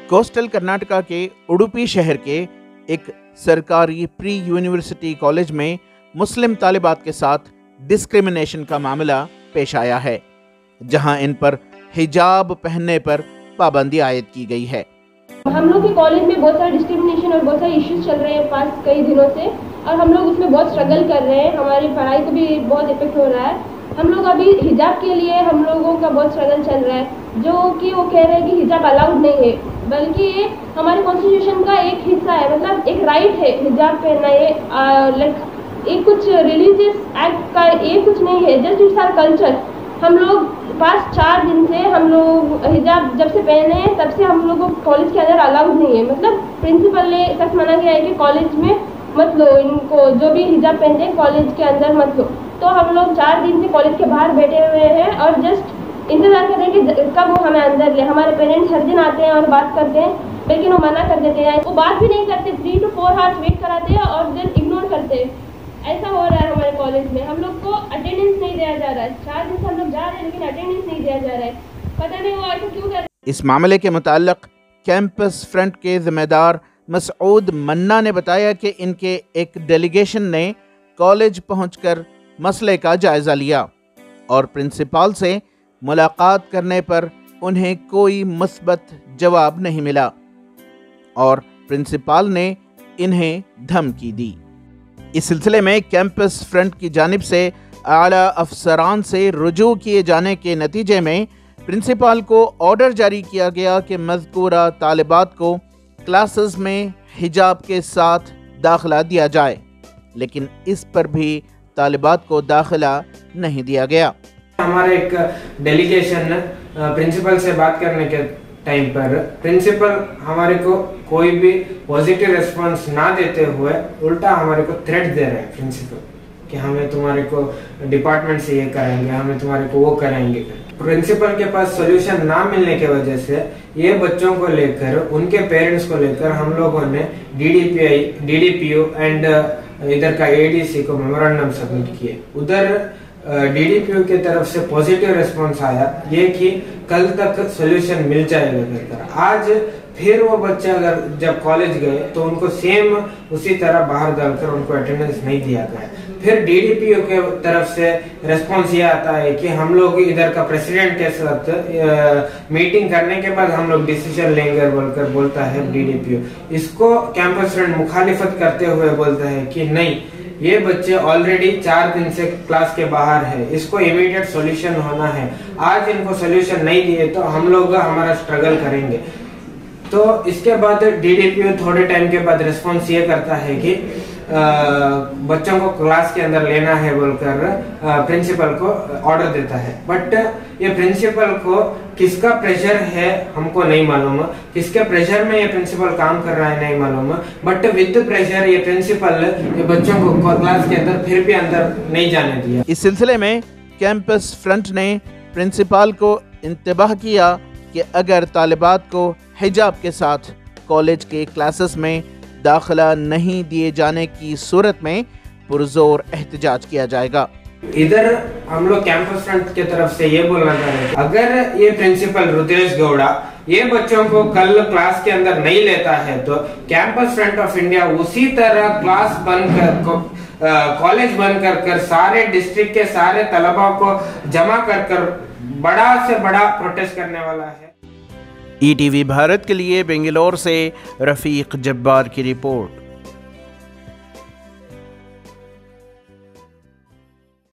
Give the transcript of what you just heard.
Coastal Karnataka के उडुपी शहर के एक सरकारी प्री यूनिवर्सिटी कॉलेज में मुस्लिम तालिबात के साथ डिस्क्रिमिनेशन का मामला पेश आया है, जहां इन पर हिजाब पहनने पर पाबंदी आयद की गई है। हम लोग के कॉलेज में बहुत सारे डिस्क्रिमिनेशन और बहुत सारे इश्यूज चल रहे हैं पास कई दिनों से, और हम लोग उसमें बहुत स्ट्रगल कर रहे हैं। हमारी पढ़ाई को भी बहुत इफेक्ट हो रहा है। हम लोग अभी हिजाब के लिए हम लोगों का बहुत स्ट्रगल चल रहा है, जो कि वो कह रहे हैं कि हिजाब अलाउड नहीं है, बल्कि ये हमारे कॉन्स्टिट्यूशन का एक हिस्सा है, मतलब एक राइट है हिजाब पहनना। ये लाइक एक कुछ रिलीजियस एक्ट का ये कुछ नहीं है, जस्ट इट्स आवर कल्चर। हम लोग पास 4 दिन से हम लोग हिजाब जब से पहने हैं तब से हम लोगों को कॉलेज के अंदर अलाउड नहीं है। मतलब प्रिंसिपल ने सख्त मना किया है कि कॉलेज में मत लो इनको, जो भी हिजाब पहनते हैं कॉलेज के अंदर मत लो। तो हम लोग 4 दिन से कॉलेज के बाहर बैठे हुए हैं और जस्ट इंतजार कर रहे हैं कि कब वो हमें अंदर ले। हमारे पेरेंट्स हर दिन आते हैं और बात करते हैं, लेकिन वो मना कर देते हैं। वो बात भी नहीं करते, 3 to 4 आवर्स वेट कराते हैं और देन इग्नोर करते हैं। ऐसा हो रहा है हमारे कॉलेज में। हम लोग को अटेंडेंस नहीं दिया जा रहा है। 4 दिन से हम लोग जा रहे हैं लेकिन अटेंडेंस नहीं दिया जा रहा है। पता नहीं वो ऐसा क्यों कर रहे हैं। इस मामले के मुताल्लिक कैंपस फ्रंट के जिम्मेदार मसूद मन्ना ने बताया कि इनके एक डेलीगेशन ने कॉलेज पहुंचकर मसले का जायजा लिया और प्रिंसिपल से मुलाकात करने पर उन्हें कोई मुस्बत जवाब नहीं मिला और प्रिंसिपल ने इन्हें धमकी दी। इस सिलसिले में कैंपस फ्रंट की जानिब से आला अफसरान से रुजू किए जाने के नतीजे में प्रिंसिपल को ऑर्डर जारी किया गया कि मज़कूरा तालिबात को क्लासेस में हिजाब के साथ दाखिला दिया जाए, लेकिन इस पर भी तालिबात को दाखिला नहीं दिया गया। हमारा एक डेलीगेशन प्रिंसिपल से बात करने के टाइम पर प्रिंसिपल हमारे को कोई भी पॉजिटिव रिस्पांस ना देते हुए उल्टा हमारे को थ्रेट दे रहे हैं प्रिंसिपल कि हमें तुम्हारे को डिपार्टमेंट से ये करेंगे, हमें तुम्हारे को वो करेंगे। प्रिंसिपल के पास सॉल्यूशन ना मिलने की वजह से ये बच्चों को लेकर, उनके पेरेंट्स को लेकर हम लोगों ने डीडीपीओ एंड इधर का एडीसी को मेमोरेंडम सबमिट किए। उधर डीडीपीओ की तरफ से पॉजिटिव रिस्पांस आया ये कि कल तक सॉल्यूशन मिल जाएगा कहकर। आज फिर वो बच्चे अगर जब कॉलेज गए तो उनको सेम उसी तरह बाहर डालकर उनको अटेंडेंस नहीं दिया गया। फिर डीडीपीओ के तरफ से रिस्पांस ये आता है कि हम लोग इधर का प्रेसिडेंट के साथ मीटिंग करने के बाद हम लोग डिसीजन लेंगे बोलकर बोलता है डीडीपीओ। इसको कैंपस फ्रंट मुखालिफत करते हुए बोलता है कि नहीं, ये बच्चे ऑलरेडी 4 दिन से क्लास के बाहर है, इसको इमीडिएट सॉल्यूशन होना है। आज इनको सॉल्यूशन नहीं दिए तो हम लोग हमारा स्ट्रगल करेंगे। तो इसके बाद डीडीपीओ थोड़े टाइम के बाद रिस्पांस ये करता है कि बच्चों को क्लास के अंदर लेना है बोलकर प्रिंसिपल को ऑर्डर देता है। बट ये प्रिंसिपल को किसका प्रेशर है हमको नहीं मालूम, किसके प्रेशर में ये प्रिंसिपल काम कर रहा है नहीं मालूम, बट विद प्रेशर ये प्रिंसिपल ये बच्चों को क्लास के अंदर फिर भी अंदर नहीं जाने दिया। इस सिलसिले में कैंपस फ्रंट ने प्रिंसिपल को इंतबाह किया कि अगर तालिबात को हिजाब के साथ कॉलेज के क्लासेस में दाखिला नहीं दिए जाने की सूरत में पुरजोर एहतजाज किया जाएगा। इधर हम लोग कैंपस फ्रंट की तरफ से ये बोलना चाह रहे हैं, अगर ये प्रिंसिपल रुद्रेश गौड़ा ये बच्चों को कल क्लास के अंदर नहीं लेता है तो कैंपस फ्रंट ऑफ इंडिया उसी तरह क्लास बंद कर कॉलेज बंद कर सारे डिस्ट्रिक्ट के सारे तलबा को जमा कर बड़ा से बड़ा प्रोटेस्ट करने वाला है। ईटीवी भारत के लिए बेंगलोर से रफीक जब्बार की रिपोर्ट।